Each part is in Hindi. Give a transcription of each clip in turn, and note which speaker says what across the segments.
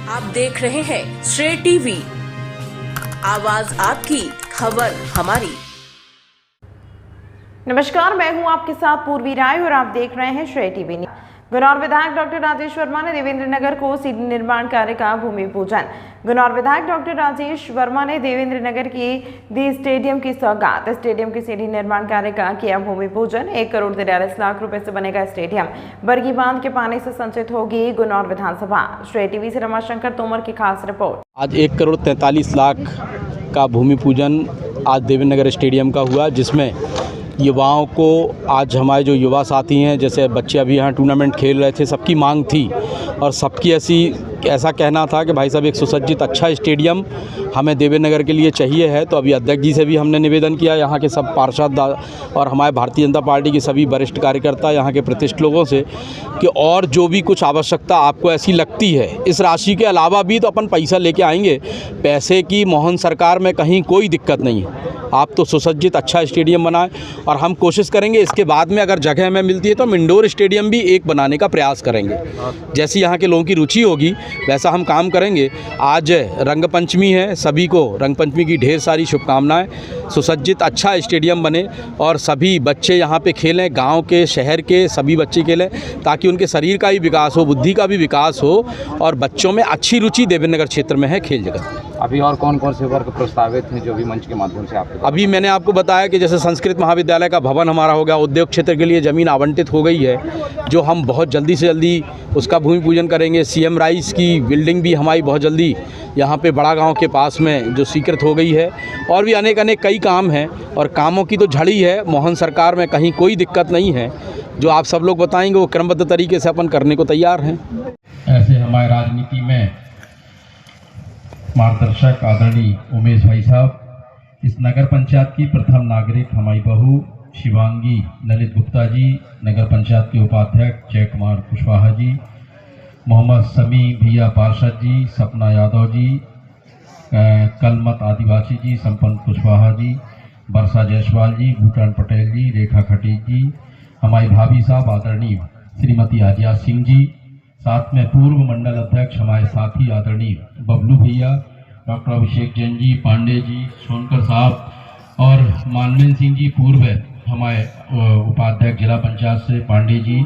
Speaker 1: आप देख रहे हैं श्रेय टीवी, आवाज आपकी, खबर हमारी।
Speaker 2: नमस्कार, मैं हूं आपके साथ पूर्वी राय और आप देख रहे हैं श्रेय टीवी। गुनौर विधायक डॉक्टर राजेश वर्मा ने देवेंद्र नगर को सीढ़ी निर्माण कार्य का भूमि पूजन। गुनौर विधायक डॉक्टर राजेश वर्मा ने देवेंद्र नगर की दी स्टेडियम की सौगात। स्टेडियम की सीढ़ी निर्माण कार्य का किया भूमि पूजन। 1,43,00,000 रुपए से बनेगा स्टेडियम। बरगी बांध के पानी से संचित होगी गुनौर विधानसभा। श्रेय टीवी से रमाशंकर तोमर की खास रिपोर्ट।
Speaker 3: आज 1,43,00,000 का भूमि पूजन आज देवेंद्र नगर स्टेडियम का हुआ, जिसमें युवाओं को, आज हमारे जो युवा साथी हैं, जैसे बच्चे अभी यहाँ टूर्नामेंट खेल रहे थे, सबकी मांग थी और सबकी ऐसा कहना था कि भाई साहब एक सुसज्जित अच्छा स्टेडियम हमें देवेंद्र नगर के लिए चाहिए है। तो अभी अध्यक्ष जी से भी हमने निवेदन किया, यहाँ के सब पार्षद और हमारे भारतीय जनता पार्टी के सभी वरिष्ठ कार्यकर्ता, यहाँ के प्रतिष्ठित लोगों से, कि और जो भी कुछ आवश्यकता आपको ऐसी लगती है, इस राशि के अलावा भी तो अपन पैसा लेके आएंगे। पैसे की मोहन सरकार में कहीं कोई दिक्कत नहीं है। आप तो सुसज्जित अच्छा स्टेडियम बनाएं और हम कोशिश करेंगे इसके बाद में अगर जगह हमें मिलती है तो हम इंडोर स्टेडियम भी एक बनाने का प्रयास करेंगे। जैसी यहाँ के लोगों की रुचि होगी वैसा हम काम करेंगे। आज रंगपंचमी है, सभी को रंगपंचमी की ढेर सारी शुभकामनाएं। सुसज्जित अच्छा स्टेडियम बने और सभी बच्चे यहाँ पे खेलें, गांव के, शहर के सभी बच्चे खेलें, ताकि उनके शरीर का भी विकास हो, बुद्धि का भी विकास हो और बच्चों में अच्छी रुचि देवेंद्र नगर क्षेत्र में है खेल जगत।
Speaker 4: अभी और कौन कौन से वर्ग प्रस्तावित हैं जो भी मंच के माध्यम से आपको?
Speaker 3: अभी मैंने आपको बताया कि जैसे संस्कृत महाविद्यालय का भवन हमारा हो गया, उद्योग क्षेत्र के लिए ज़मीन आवंटित हो गई है, जो हम बहुत जल्दी से जल्दी उसका भूमि पूजन करेंगे। सीएम राइस की बिल्डिंग भी हमारी बहुत जल्दी यहाँ पे बड़ा गांव के पास में जो स्वीकृत हो गई है। और भी अनेक कई काम हैं और कामों की तो झड़ी है मोहन सरकार में, कहीं कोई दिक्कत नहीं है। जो आप सब लोग बताएंगे वो क्रमबद्ध तरीके से अपन करने को तैयार हैं।
Speaker 5: ऐसे हमारे राजनीति में मार्गदर्शक आदरणीय उमेश भाई साहब, इस नगर पंचायत की प्रथम नागरिक हमारी बहू शिवांगी ललित गुप्ता जी, नगर पंचायत के उपाध्यक्ष जय कुमार कुशवाहा जी, मोहम्मद समी भैया पार्षद जी, सपना यादव जी, कलमत आदिवासी जी, संपन्न कुशवाहा जी, वर्षा जायसवाल जी, भूटान पटेल जी, रेखा खटीक जी, हमारी भाभी साहब आदरणीय श्रीमती आजिया सिंह जी, साथ में पूर्व मंडल अध्यक्ष हमारे साथी आदरणीय बबलू भैया, डॉक्टर अभिषेक जैन जी, पांडे जी, सोनकर साहब और मानवेंद्र सिंह जी, पूर्व हमारे उपाध्यक्ष जिला पंचायत से पांडे जी,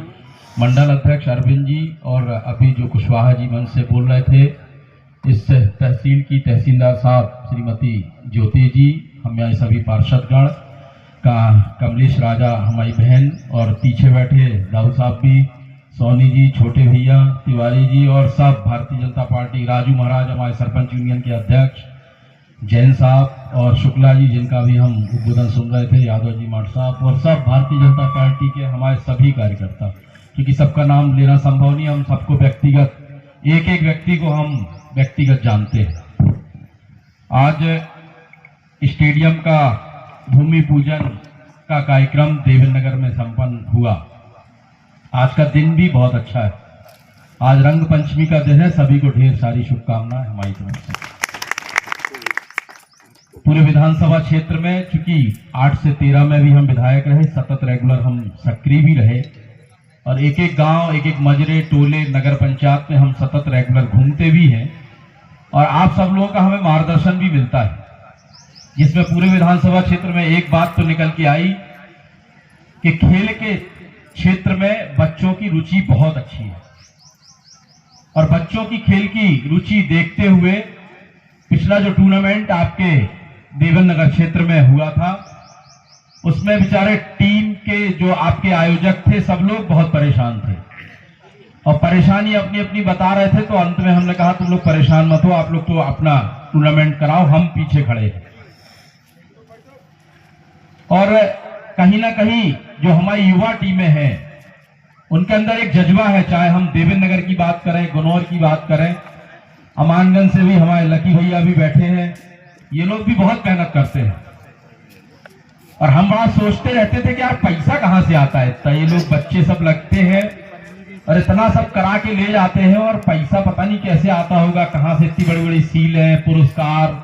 Speaker 5: मंडल अध्यक्ष अरविंद जी और अभी जो कुशवाहा जी मंच से बोल रहे थे, इस तहसील की तहसीलदार साहब श्रीमती ज्योति जी, हमारे सभी पार्षदगण का, कमलेश राजा हमारी बहन और पीछे बैठे राहुल साहब भी, सोनी जी, छोटे भैया, तिवारी जी और सब भारतीय जनता पार्टी, राजू महाराज हमारे सरपंच यूनियन के अध्यक्ष, जैन साहब और शुक्ला जी जिनका भी हम उद्बोधन सुन रहे थे, यादव जी माठ साहब और सब भारतीय जनता पार्टी के हमारे सभी कार्यकर्ता, क्योंकि सबका नाम लेना संभव नहीं, हम सबको व्यक्तिगत, एक एक व्यक्ति को हम व्यक्तिगत जानते हैं। आज स्टेडियम का भूमि पूजन का कार्यक्रम देवेंद्र नगर में संपन्न हुआ। आज का दिन भी बहुत अच्छा है। आज रंग पंचमी का दिन है। सभी को ढेर सारी शुभकामनाएं हमारी तरफ से। पूरे विधानसभा क्षेत्र में, चूंकि 8 से 13 में भी हम विधायक रहे, सतत रेगुलर हम सक्रिय भी रहे और एक एक गांव, एक एक मजरे, टोले, नगर पंचायत में हम सतत रेगुलर घूमते भी हैं और आप सब लोगों का हमें मार्गदर्शन भी मिलता है, जिसमें पूरे विधानसभा क्षेत्र में एक बात तो निकल के आई कि खेल के क्षेत्र में बच्चों की रुचि बहुत अच्छी है और बच्चों की खेल की रुचि देखते हुए पिछला जो टूर्नामेंट आपके देवेंद्र नगर क्षेत्र में हुआ था, उसमें बेचारे टीम के जो आपके आयोजक थे सब लोग बहुत परेशान थे और परेशानी अपनी अपनी बता रहे थे। तो अंत में हमने कहा तुम लोग परेशान मत हो, आप लोग तो अपना टूर्नामेंट कराओ, हम पीछे खड़े हैं। और कहीं ना कहीं जो हमारी युवा टीमें हैं उनके अंदर एक जज्बा है, चाहे हम देवेंद्र नगर की बात करें, गुनौर की बात करें, अमानगंज से भी हमारे लकी भैया भी बैठे हैं, ये लोग भी बहुत मेहनत करते हैं और हम बड़ा सोचते रहते थे कि यार पैसा कहां से आता है, तो ये लोग बच्चे सब लगते हैं और इतना सब करा के ले जाते हैं और पैसा पता नहीं कैसे आता होगा, कहां से इतनी बड़ी बड़ी सीलें, पुरस्कार,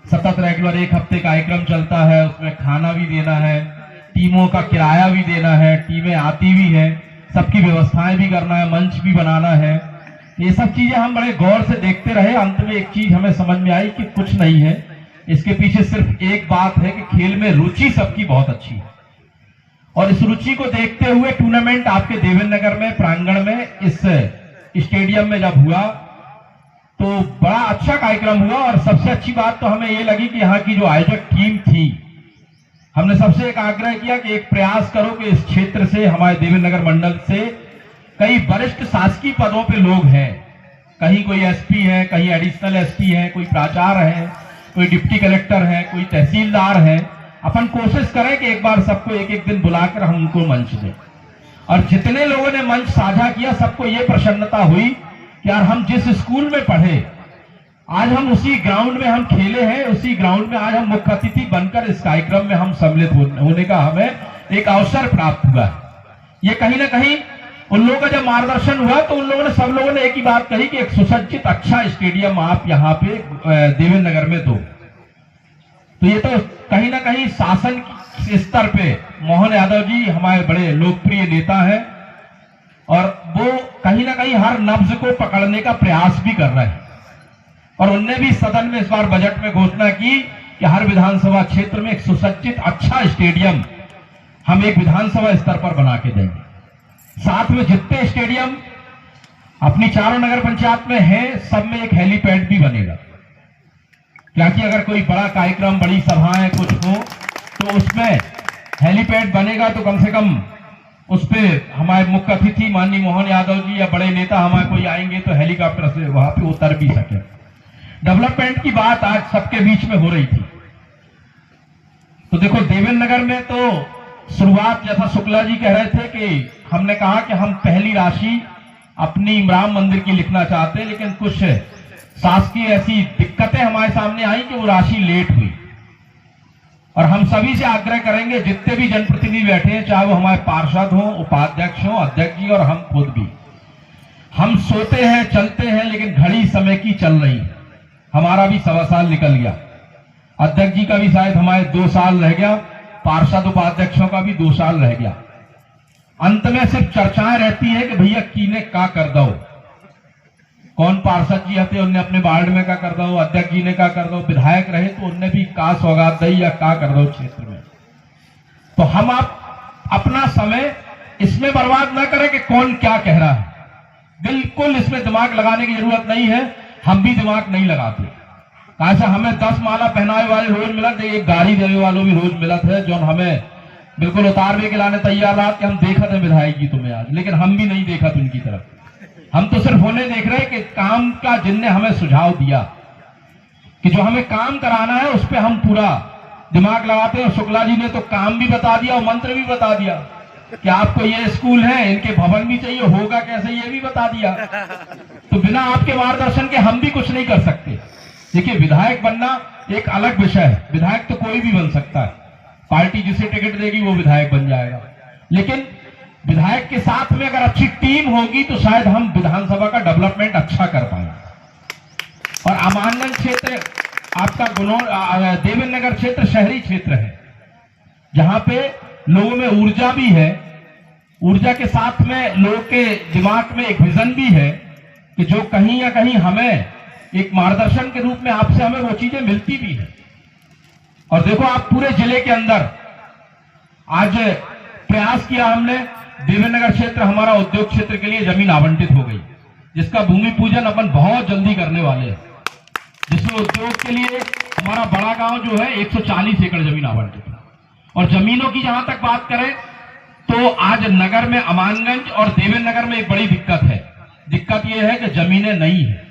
Speaker 5: सतत रेगुलर 1 हफ्ते कार्यक्रम चलता है, उसमें खाना भी देना है, टीमों का किराया भी देना है, टीमें आती भी हैं, सबकी व्यवस्थाएं भी करना है, मंच भी बनाना है ये सब चीजें हम बड़े गौर से देखते रहे। अंत में एक चीज हमें समझ में आई कि कुछ नहीं है, इसके पीछे सिर्फ एक बात है कि खेल में रुचि सबकी बहुत अच्छी है। और इस रुचि को देखते हुए टूर्नामेंट आपके देवेंद्र नगर में प्रांगण में इस स्टेडियम में जब हुआ तो बड़ा अच्छा कार्यक्रम हुआ। और सबसे अच्छी बात तो हमें ये लगी कि यहाँ की जो आयोजक टीम थी, हमने सबसे एक आग्रह किया कि एक प्रयास करो कि इस क्षेत्र से, हमारे देवेंद्र नगर मंडल से कई वरिष्ठ शासकीय पदों पे लोग हैं, कहीं कोई एसपी है, कहीं एडिशनल एसपी है, कोई प्राचार्य है, कोई डिप्टी कलेक्टर है, कोई तहसीलदार है। अपन कोशिश करें कि एक बार सबको एक एक दिन बुलाकर हम उनको मंच दें। और जितने लोगों ने मंच साझा किया, सबको ये प्रसन्नता हुई कि यार हम जिस स्कूल में पढ़े, आज हम उसी ग्राउंड में हम खेले हैं, उसी ग्राउंड में आज हम मुख्य अतिथि बनकर इस कार्यक्रम में हम सम्मिलित होने का हमें एक अवसर प्राप्त हुआ है। ये कहीं ना कहीं उन लोगों का जब मार्गदर्शन हुआ तो उन लोगों ने, सब लोगों ने एक ही बात कही कि एक सुसज्जित अच्छा स्टेडियम आप यहाँ पे देवेंद्र नगर में दो। तो ये तो कहीं ना कहीं शासन स्तर पे मोहन यादव जी हमारे बड़े लोकप्रिय नेता हैं और वो कहीं ना कहीं हर नब्ज को पकड़ने का प्रयास भी कर रहे हैं। और उनने भी सदन में इस बार बजट में घोषणा की कि हर विधानसभा क्षेत्र में एक सुसज्जित अच्छा स्टेडियम हम एक विधानसभा स्तर पर बना के देंगे। साथ में जितने स्टेडियम अपनी चारों नगर पंचायत में हैं, सब में एक हेलीपैड भी बनेगा, क्योंकि अगर कोई बड़ा कार्यक्रम, बड़ी सभाएं कुछ हो तो उसमें हेलीपैड बनेगा तो कम से कम उस पे हमारे मुख्य अतिथि माननीय मोहन यादव जी या बड़े नेता हमारे कोई आएंगे तो हेलीकॉप्टर से वहां पे उतर भी सके। डेवलपमेंट की बात आज सबके बीच में हो रही थी। तो देखो देवेंद्र नगर में तो शुरुआत, जैसा शुक्ला जी कह रहे थे कि हमने कहा कि हम पहली राशि अपनी राम मंदिर की लिखना चाहते हैं, लेकिन कुछ शासकीय ऐसी दिक्कतें हमारे सामने आई कि वो राशि लेट हुई। और हम सभी से आग्रह करेंगे, जितने भी जनप्रतिनिधि बैठे हैं, चाहे वो हमारे पार्षद हो, उपाध्यक्ष हो, अध्यक्ष जी और हम खुद भी, हम सोते हैं, चलते हैं, लेकिन घड़ी समय की चल रही है। हमारा भी 1.25 साल निकल गया, अध्यक्ष जी का भी शायद हमारे 2 साल रह गया, पार्षद उपाध्यक्षों का भी 2 साल रह गया। अंत में सिर्फ चर्चाएं रहती है कि भैया कीने का कर दो, कौन पार्षद जी आते उनने अपने वार्ड में का कर दो, अध्यक्ष जी ने का कर दो, विधायक रहे तो उनने भी का सौगात दी या का कर दो क्षेत्र में। तो हम आप अपना समय इसमें बर्बाद ना करें कि कौन क्या कह रहा है। बिल्कुल इसमें दिमाग लगाने की जरूरत नहीं है, हम भी दिमाग नहीं लगाते। ऐसा हमें 10 माला पहनाए वाले रोज मिलत, एक गाड़ी देने वालों भी रोज मिलत है, जो हमें बिल्कुल उतारने के लाने तैयार रहा कि हम देखा थे विधायक जी तुम्हें आज, लेकिन हम भी नहीं देखा उनकी तरफ। हम तो सिर्फ होने देख रहे हैं कि काम का जिनने हमें सुझाव दिया कि जो हमें काम कराना है उस पर हम पूरा दिमाग लगाते हैं। और शुक्ला जी ने तो काम भी बता दिया और मंत्र भी बता दिया कि आपको ये स्कूल है, इनके भवन भी चाहिए, होगा कैसे ये भी बता दिया। तो बिना आपके मार्गदर्शन के हम भी कुछ नहीं कर सकते। देखिए, विधायक बनना एक अलग विषय है, विधायक तो कोई भी बन सकता है, पार्टी जिसे टिकट देगी वो विधायक बन जाएगा। लेकिन विधायक के साथ में अगर अच्छी टीम होगी तो शायद हम विधानसभा का डेवलपमेंट अच्छा कर पाएंगे। और अमानगंज क्षेत्र आपका देवेंद्र नगर क्षेत्र शहरी क्षेत्र है, जहां पे लोगों में ऊर्जा भी है, ऊर्जा के साथ में लोगों के दिमाग में एक विजन भी है कि जो कहीं या कहीं हमें एक मार्गदर्शन के रूप में आपसे हमें वो चीजें मिलती भी है। और देखो, आप पूरे जिले के अंदर आज प्रयास किया हमने, देवेंद्र नगर क्षेत्र हमारा उद्योग क्षेत्र के लिए जमीन आवंटित हो गई, जिसका भूमि पूजन अपन बहुत जल्दी करने वाले हैं, जिसमें उद्योग के लिए हमारा बड़ा गांव जो है 140 एकड़ जमीन आवंटित है। और जमीनों की जहां तक बात करें तो आज नगर में अमानगंज और देवेंद्र नगर में एक बड़ी दिक्कत है। दिक्कत यह है कि जमीनें नहीं है।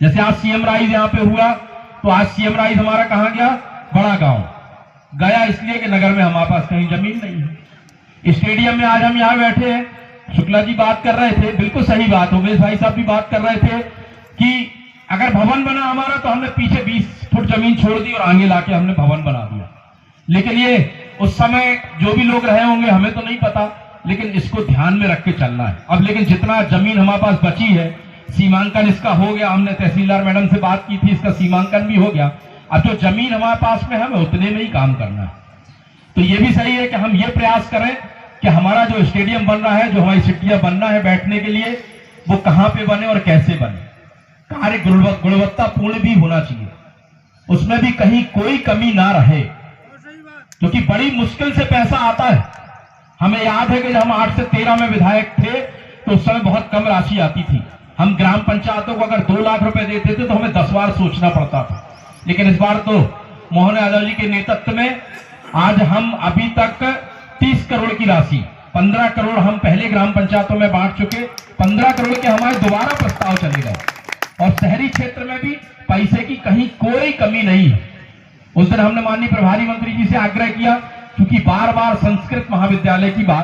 Speaker 5: जैसे आज सीएम राइज यहाँ पे हुआ, तो आज सीएम राइज हमारा कहां गया? बड़ा गांव गया, इसलिए कि नगर में हमारे पास कहीं जमीन नहीं है। स्टेडियम में आज हम यहाँ बैठे हैं, शुक्ला जी बात कर रहे थे, बिल्कुल सही बात, उमेश भाई साहब भी बात कर रहे थे कि अगर भवन बना हमारा तो हमने पीछे 20 फुट जमीन छोड़ दी और आगे लाके हमने भवन बना दिया। लेकिन ये उस समय जो भी लोग रहे होंगे हमें तो नहीं पता, लेकिन इसको ध्यान में रख के चलना है। अब लेकिन जितना जमीन हमारे पास बची है, सीमांकन इसका हो गया, हमने तहसीलदार मैडम से बात की थी, इसका सीमांकन भी हो गया। अब जो जमीन हमारे पास में हमें उतने में ही काम करना है। तो ये भी सही है कि हम ये प्रयास करें कि हमारा जो स्टेडियम बन रहा है, जो हमारी सिटियां बनना है बैठने के लिए, वो कहां पे बने और कैसे बने। कार्य गुणवत्तापूर्ण भी होना चाहिए, उसमें भी कहीं कोई कमी ना रहे, क्योंकि बड़ी मुश्किल से पैसा आता है। हमें याद है कि जब हम 8 से 13 में विधायक थे तो उस समय बहुत कम राशि आती थी। हम ग्राम पंचायतों को अगर 2 लाख रुपए देते थे तो हमें 10 बार सोचना पड़ता था। लेकिन इस बार तो मोहन यादव जी के नेतृत्व में आज हम अभी तक 30 करोड़ की राशि, 15 करोड़ हम पहले ग्राम पंचायतों में बांट चुके, 15 करोड़ के हमारे दोबारा प्रस्ताव चले गए और शहरी क्षेत्र में भी पैसे की कहीं कोई कमी नहीं है। उस दिन हमने माननीय प्रभारी मंत्री जी से आग्रह किया, क्योंकि बार बार संस्कृत महाविद्यालय की बात